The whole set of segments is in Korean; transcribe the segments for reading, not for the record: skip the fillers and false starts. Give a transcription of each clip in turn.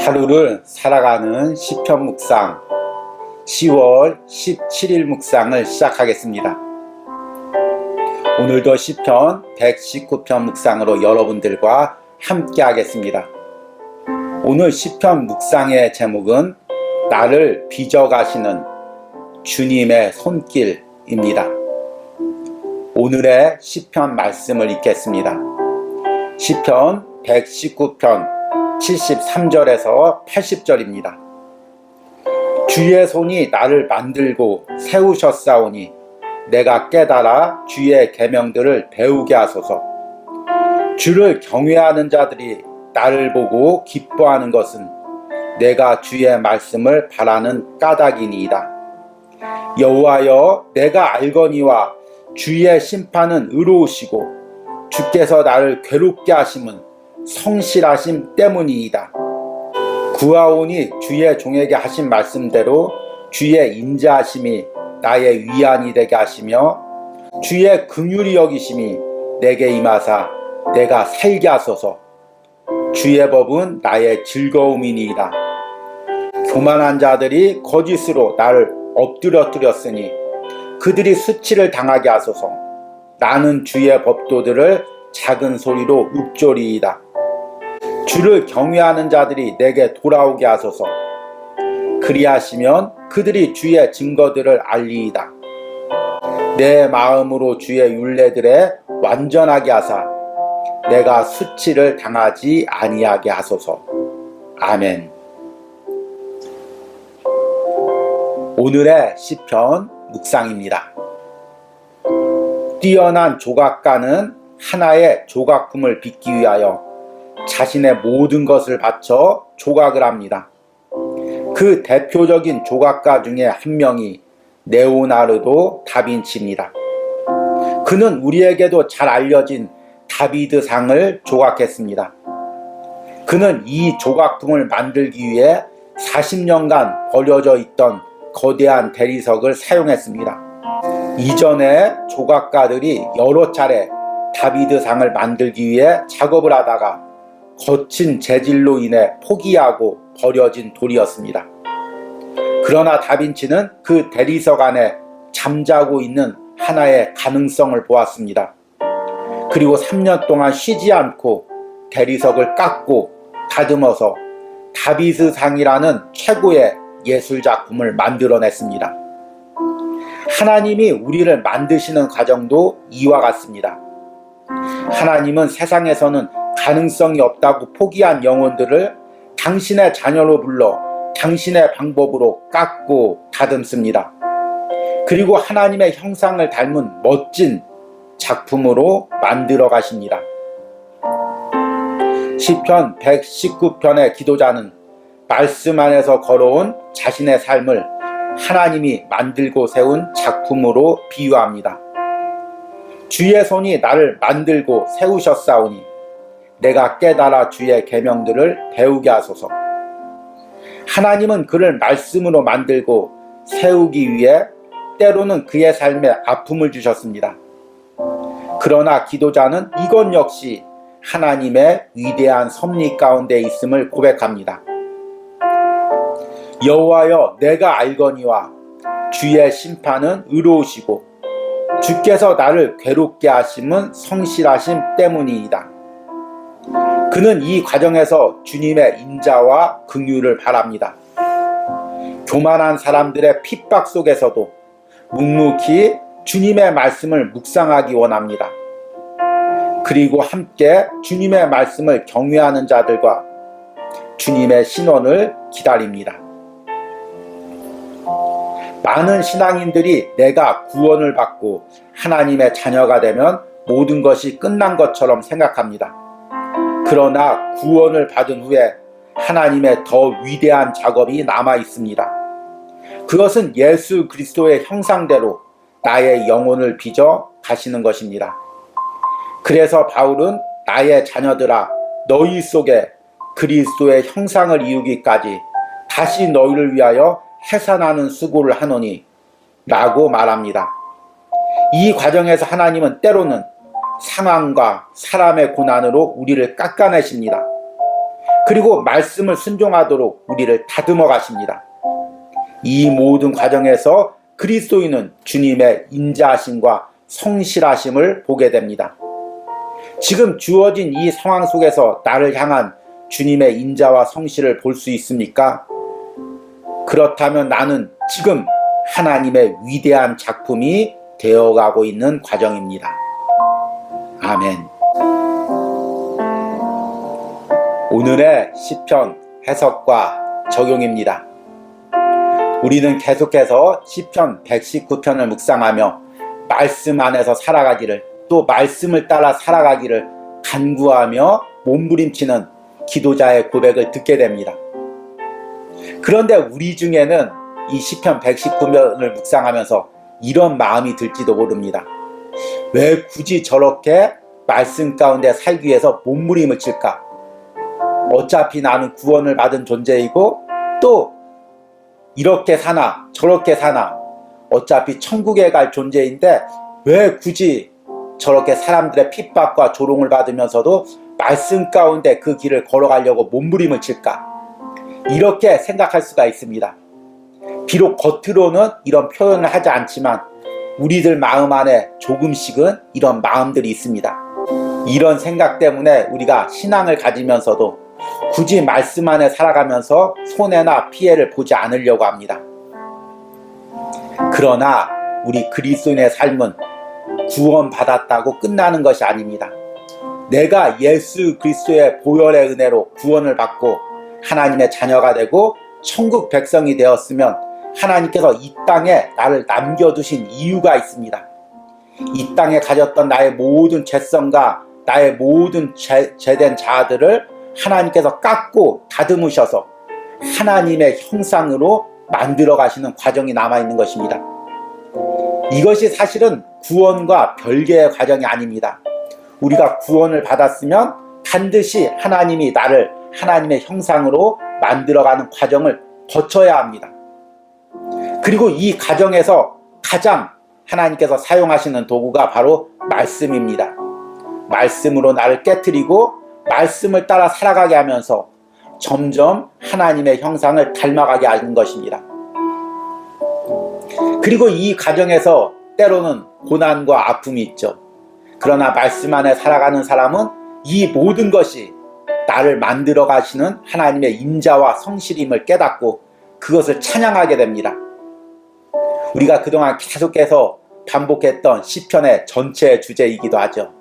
하루를 살아가는 시편 묵상 10월 17일 묵상을 시작하겠습니다. 오늘도 시편 119편 묵상으로 여러분들과 함께 하겠습니다. 오늘 시편 묵상의 제목은 나를 빚어가시는 주님의 손길입니다. 오늘의 시편 말씀을 읽겠습니다. 시편 119편 73절에서 80절입니다. 주의 손이 나를 만들고 세우셨사오니 내가 깨달아 주의 계명들을 배우게 하소서. 주를 경외하는 자들이 나를 보고 기뻐하는 것은 내가 주의 말씀을 바라는 까닭이니이다. 여호와여, 내가 알거니와 주의 심판은 의로우시고 주께서 나를 괴롭게 하심은 성실하심 때문이이다. 구하오니 주의 종에게 하신 말씀대로 주의 인자하심이 나의 위안이 되게 하시며 주의 긍휼히 여기심이 내게 임하사 내가 살게 하소서. 주의 법은 나의 즐거움이니이다. 교만한 자들이 거짓으로 나를 엎드려뜨렸으니 그들이 수치를 당하게 하소서. 나는 주의 법도들을 작은 소리로 읊조리이다. 주를 경외하는 자들이 내게 돌아오게 하소서. 그리하시면 그들이 주의 증거들을 알리이다. 내 마음으로 주의 율례들에 완전하게 하사 내가 수치를 당하지 아니하게 하소서. 아멘. 오늘의 시편 묵상입니다. 뛰어난 조각가는 하나의 조각품을 빚기 위하여 자신의 모든 것을 바쳐 조각을 합니다. 그 대표적인 조각가 중에 한 명이 레오나르도 다빈치입니다. 그는 우리에게도 잘 알려진 다비드상을 조각했습니다. 그는 이 조각품을 만들기 위해 40년간 버려져 있던 거대한 대리석을 사용했습니다. 이전에 조각가들이 여러 차례 다비드상을 만들기 위해 작업을 하다가 거친 재질로 인해 포기하고 버려진 돌이었습니다. 그러나 다빈치는 그 대리석 안에 잠자고 있는 하나의 가능성을 보았습니다. 그리고 3년 동안 쉬지 않고 대리석을 깎고 다듬어서 다비드상이라는 최고의 예술작품을 만들어냈습니다. 하나님이 우리를 만드시는 과정도 이와 같습니다. 하나님은 세상에서는 가능성이 없다고 포기한 영혼들을 당신의 자녀로 불러 당신의 방법으로 깎고 다듬습니다. 그리고 하나님의 형상을 닮은 멋진 작품으로 만들어 가십니다. 시편 119편의 기도자는 말씀 안에서 걸어온 자신의 삶을 하나님이 만들고 세운 작품으로 비유합니다. 주의 손이 나를 만들고 세우셨사오니 내가 깨달아 주의 계명들을 배우게 하소서. 하나님은 그를 말씀으로 만들고 세우기 위해 때로는 그의 삶에 아픔을 주셨습니다. 그러나 기도자는 이것 역시 하나님의 위대한 섭리 가운데 있음을 고백합니다. 여호와여, 내가 알거니와 주의 심판은 의로우시고 주께서 나를 괴롭게 하심은 성실하심 때문이이다. 그는 이 과정에서 주님의 인자와 긍휼을 바랍니다. 교만한 사람들의 핍박 속에서도 묵묵히 주님의 말씀을 묵상하기 원합니다. 그리고 함께 주님의 말씀을 경외하는 자들과 주님의 신원을 기다립니다. 많은 신앙인들이 내가 구원을 받고 하나님의 자녀가 되면 모든 것이 끝난 것처럼 생각합니다. 그러나 구원을 받은 후에 하나님의 더 위대한 작업이 남아 있습니다. 그것은 예수 그리스도의 형상대로 나의 영혼을 빚어 가시는 것입니다. 그래서 바울은 나의 자녀들아, 너희 속에 그리스도의 형상을 이루기까지 다시 너희를 위하여 해산하는 수고를 하노니 라고 말합니다. 이 과정에서 하나님은 때로는 상황과 사람의 고난으로 우리를 깎아내십니다. 그리고 말씀을 순종하도록 우리를 다듬어 가십니다. 이 모든 과정에서 그리스도인은 주님의 인자하심과 성실하심을 보게 됩니다. 지금 주어진 이 상황 속에서 나를 향한 주님의 인자와 성실을 볼 수 있습니까? 그렇다면 나는 지금 하나님의 위대한 작품이 되어가고 있는 과정입니다. 아멘. 오늘의 시편 해석과 적용입니다. 우리는 계속해서 시편 119편을 묵상하며 말씀 안에서 살아가기를, 또 말씀을 따라 살아가기를 간구하며 몸부림치는 기도자의 고백을 듣게 됩니다. 그런데 우리 중에는 이 시편 119편을 묵상하면서 이런 마음이 들지도 모릅니다. 왜 굳이 저렇게 말씀 가운데 살기 위해서 몸부림을 칠까? 어차피 나는 구원을 받은 존재이고 또 이렇게 사나 저렇게 사나 어차피 천국에 갈 존재인데 왜 굳이 저렇게 사람들의 핍박과 조롱을 받으면서도 말씀 가운데 그 길을 걸어가려고 몸부림을 칠까? 이렇게 생각할 수가 있습니다. 비록 겉으로는 이런 표현을 하지 않지만 우리들 마음 안에 조금씩은 이런 마음들이 있습니다. 이런 생각 때문에 우리가 신앙을 가지면서도 굳이 말씀 안에 살아가면서 손해나 피해를 보지 않으려고 합니다. 그러나 우리 그리스도인의 삶은 구원받았다고 끝나는 것이 아닙니다. 내가 예수 그리스도의 보혈의 은혜로 구원을 받고 하나님의 자녀가 되고 천국 백성이 되었으면 하나님께서 이 땅에 나를 남겨두신 이유가 있습니다. 이 땅에 가졌던 나의 모든 죄성과 나의 모든 죄된 자아들을 하나님께서 깎고 다듬으셔서 하나님의 형상으로 만들어 가시는 과정이 남아있는 것입니다. 이것이 사실은 구원과 별개의 과정이 아닙니다. 우리가 구원을 받았으면 반드시 하나님이 나를 하나님의 형상으로 만들어가는 과정을 거쳐야 합니다. 그리고 이 과정에서 가장 하나님께서 사용하시는 도구가 바로 말씀입니다. 말씀으로 나를 깨트리고 말씀을 따라 살아가게 하면서 점점 하나님의 형상을 닮아가게 하는 것입니다. 그리고 이 과정에서 때로는 고난과 아픔이 있죠. 그러나 말씀 안에 살아가는 사람은 이 모든 것이 나를 만들어 가시는 하나님의 인자와 성실임을 깨닫고 그것을 찬양하게 됩니다. 우리가 그동안 계속해서 반복했던 시편의 전체의 주제이기도 하죠.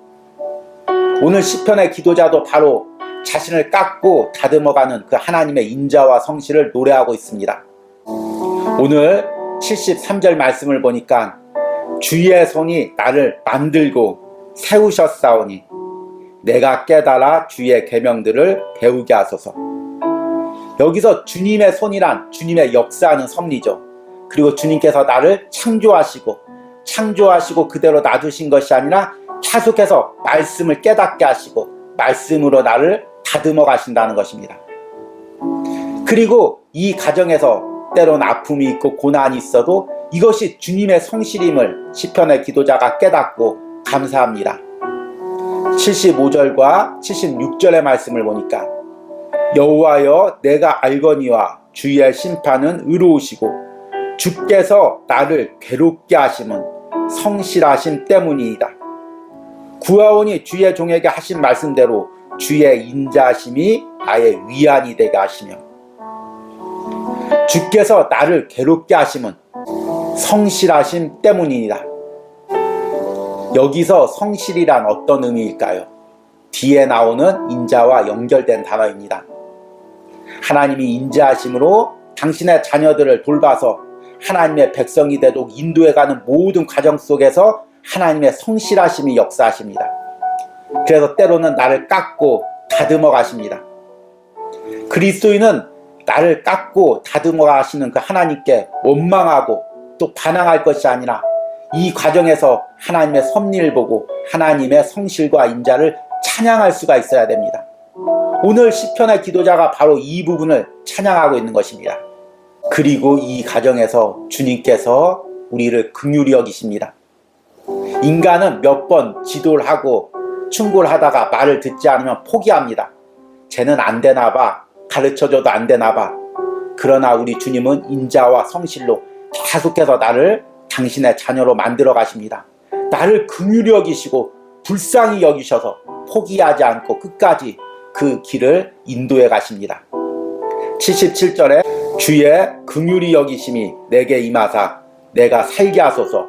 오늘 시편의 기도자도 바로 자신을 깎고 다듬어가는 그 하나님의 인자와 성실을 노래하고 있습니다. 오늘 73절 말씀을 보니까 주의 손이 나를 만들고 세우셨사오니 내가 깨달아 주의 계명들을 배우게 하소서. 여기서 주님의 손이란 주님의 역사하는 섭리죠. 그리고 주님께서 나를 창조하시고 그대로 놔두신 것이 아니라 계속해서 말씀을 깨닫게 하시고 말씀으로 나를 다듬어 가신다는 것입니다. 그리고 이 과정에서 때로는 아픔이 있고 고난이 있어도 이것이 주님의 성실임을 시편의 기도자가 깨닫고 감사합니다. 75절과 76절의 말씀을 보니까 여호와여 내가 알거니와 주의 심판은 의로우시고 주께서 나를 괴롭게 하심은 성실하심 때문이이다. 구하오니 주의 종에게 하신 말씀대로 주의 인자하심이 나의 위안이 되게 하시며 주께서 나를 괴롭게 하심은 성실하심 때문이니라. 여기서 성실이란 어떤 의미일까요? 뒤에 나오는 인자와 연결된 단어입니다. 하나님이 인자하심으로 당신의 자녀들을 돌봐서 하나님의 백성이 되도록 인도해가는 모든 과정 속에서 하나님의 성실하심이 역사하십니다. 그래서 때로는 나를 깎고 다듬어 가십니다. 그리스도인은 나를 깎고 다듬어 가시는 그 하나님께 원망하고 또 반항할 것이 아니라 이 과정에서 하나님의 섭리를 보고 하나님의 성실과 인자를 찬양할 수가 있어야 됩니다. 오늘 시편의 기도자가 바로 이 부분을 찬양하고 있는 것입니다. 그리고 이 과정에서 주님께서 우리를 긍휼히 여기십니다. 인간은 몇 번 지도를 하고 충고를 하다가 말을 듣지 않으면 포기합니다. 쟤는 안 되나 봐. 가르쳐줘도 안 되나 봐. 그러나 우리 주님은 인자와 성실로 계속해서 나를 당신의 자녀로 만들어 가십니다. 나를 긍휼히 여기시고 불쌍히 여기셔서 포기하지 않고 끝까지 그 길을 인도해 가십니다. 77절에 주의 긍휼히 여기심이 내게 임하사 내가 살게 하소서.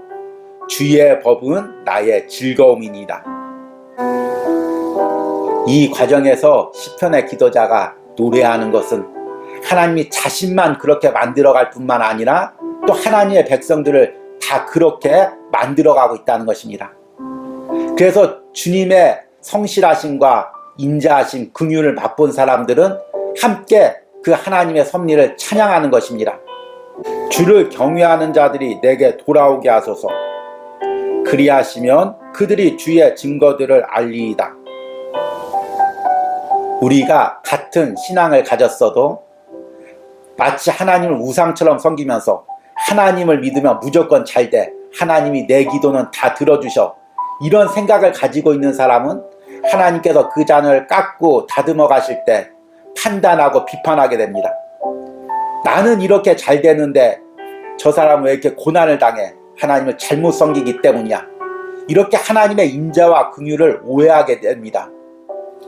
주의 법은 나의 즐거움이니이다. 이 과정에서 시편의 기도자가 노래하는 것은 하나님이 자신만 그렇게 만들어갈 뿐만 아니라 또 하나님의 백성들을 다 그렇게 만들어가고 있다는 것입니다. 그래서 주님의 성실하심과 인자하심, 긍휼을 맛본 사람들은 함께 그 하나님의 섭리를 찬양하는 것입니다. 주를 경외하는 자들이 내게 돌아오게 하소서. 그리하시면 그들이 주의 증거들을 알리이다. 우리가 같은 신앙을 가졌어도 마치 하나님을 우상처럼 섬기면서 하나님을 믿으면 무조건 잘 돼, 하나님이 내 기도는 다 들어주셔, 이런 생각을 가지고 있는 사람은 하나님께서 그 자녀를 깎고 다듬어 가실 때 판단하고 비판하게 됩니다. 나는 이렇게 잘 되는데 저 사람은 왜 이렇게 고난을 당해? 하나님을 잘못 섬기기 때문이야. 이렇게 하나님의 인자와 긍휼을 오해하게 됩니다.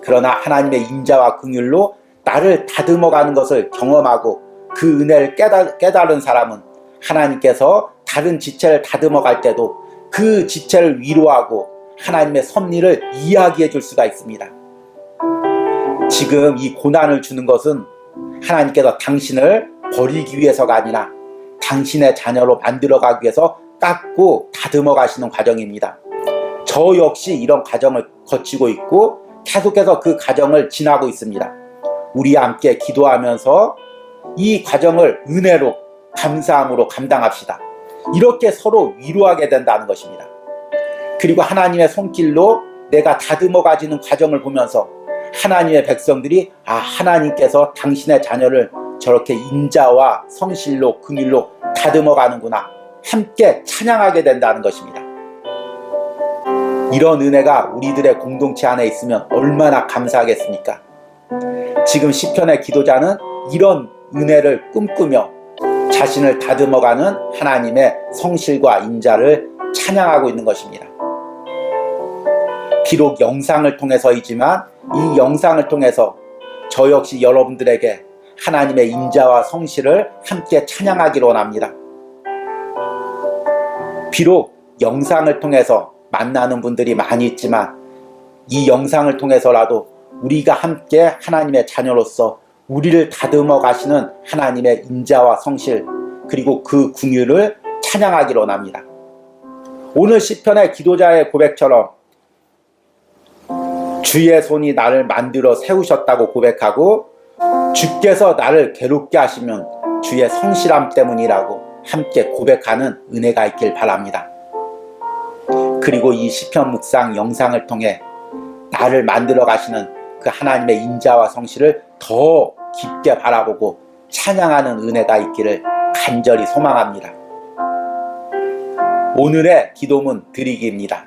그러나 하나님의 인자와 긍휼로 나를 다듬어가는 것을 경험하고 그 은혜를 깨달은 사람은 하나님께서 다른 지체를 다듬어갈 때도 그 지체를 위로하고 하나님의 섭리를 이야기해 줄 수가 있습니다. 지금 이 고난을 주는 것은 하나님께서 당신을 버리기 위해서가 아니라 당신의 자녀로 만들어가기 위해서 깎고 다듬어 가시는 과정입니다. 저 역시 이런 과정을 거치고 있고 계속해서 그 과정을 지나고 있습니다. 우리 함께 기도하면서 이 과정을 은혜로 감사함으로 감당합시다. 이렇게 서로 위로하게 된다는 것입니다. 그리고 하나님의 손길로 내가 다듬어 가지는 과정을 보면서 하나님의 백성들이 하나님께서 당신의 자녀를 저렇게 인자와 성실로 긍휼로 다듬어 가는구나, 함께 찬양하게 된다는 것입니다. 이런 은혜가 우리들의 공동체 안에 있으면 얼마나 감사하겠습니까? 지금 시편의 기도자는 이런 은혜를 꿈꾸며 자신을 다듬어가는 하나님의 성실과 인자를 찬양하고 있는 것입니다. 비록 영상을 통해서이지만 이 영상을 통해서 저 역시 여러분들에게 하나님의 인자와 성실을 함께 찬양하기를 원합니다. 비록 영상을 통해서 만나는 분들이 많이 있지만 이 영상을 통해서라도 우리가 함께 하나님의 자녀로서 우리를 다듬어 가시는 하나님의 인자와 성실, 그리고 그 긍휼을 찬양하기를 원합니다. 오늘 시편의 기도자의 고백처럼 주의 손이 나를 만들어 세우셨다고 고백하고 주께서 나를 괴롭게 하시면 주의 성실함 때문이라고 함께 고백하는 은혜가 있길 바랍니다. 그리고 이 시편 묵상 영상을 통해 나를 만들어 가시는 그 하나님의 인자와 성실을 더 깊게 바라보고 찬양하는 은혜가 있기를 간절히 소망합니다. 오늘의 기도문 드리기입니다.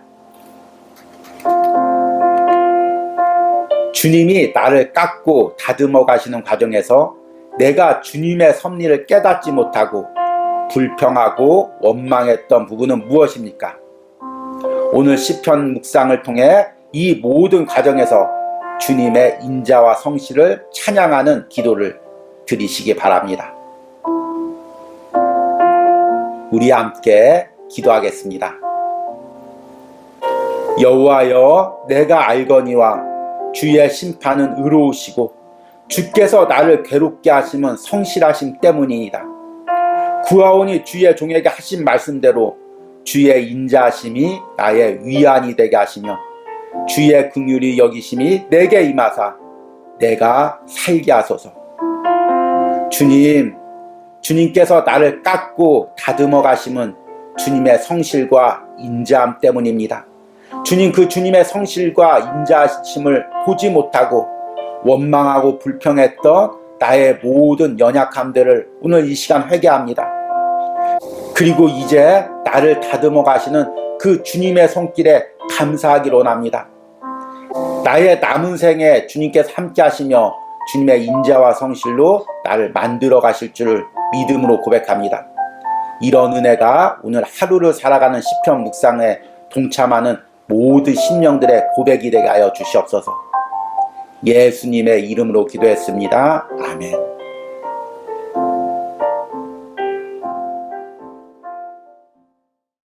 주님이 나를 깎고 다듬어 가시는 과정에서 내가 주님의 섭리를 깨닫지 못하고 불평하고 원망했던 부분은 무엇입니까? 오늘 시편 묵상을 통해 이 모든 과정에서 주님의 인자와 성실을 찬양하는 기도를 드리시기 바랍니다. 우리 함께 기도하겠습니다. 여호와여, 내가 알거니와 주의 심판은 의로우시고 주께서 나를 괴롭게 하심은 성실하심 때문이니이다. 구하오니 주의 종에게 하신 말씀대로 주의 인자하심이 나의 위안이 되게 하시며 주의 긍휼히 여기심이 내게 임하사 내가 살게 하소서. 주님께서 나를 깎고 다듬어 가심은 주님의 성실과 인자함 때문입니다. 주님의 성실과 인자하심을 보지 못하고 원망하고 불평했던 나의 모든 연약함들을 오늘 이 시간 회개합니다. 그리고 이제 나를 다듬어 가시는 그 주님의 손길에 감사하기를 원합니다. 나의 남은 생에 주님께서 함께 하시며 주님의 인자와 성실로 나를 만들어 가실 줄을 믿음으로 고백합니다. 이런 은혜가 오늘 하루를 살아가는 시편 묵상에 동참하는 모든 심령들의 고백이 되게 하여 주시옵소서. 예수님의 이름으로 기도했습니다. 아멘.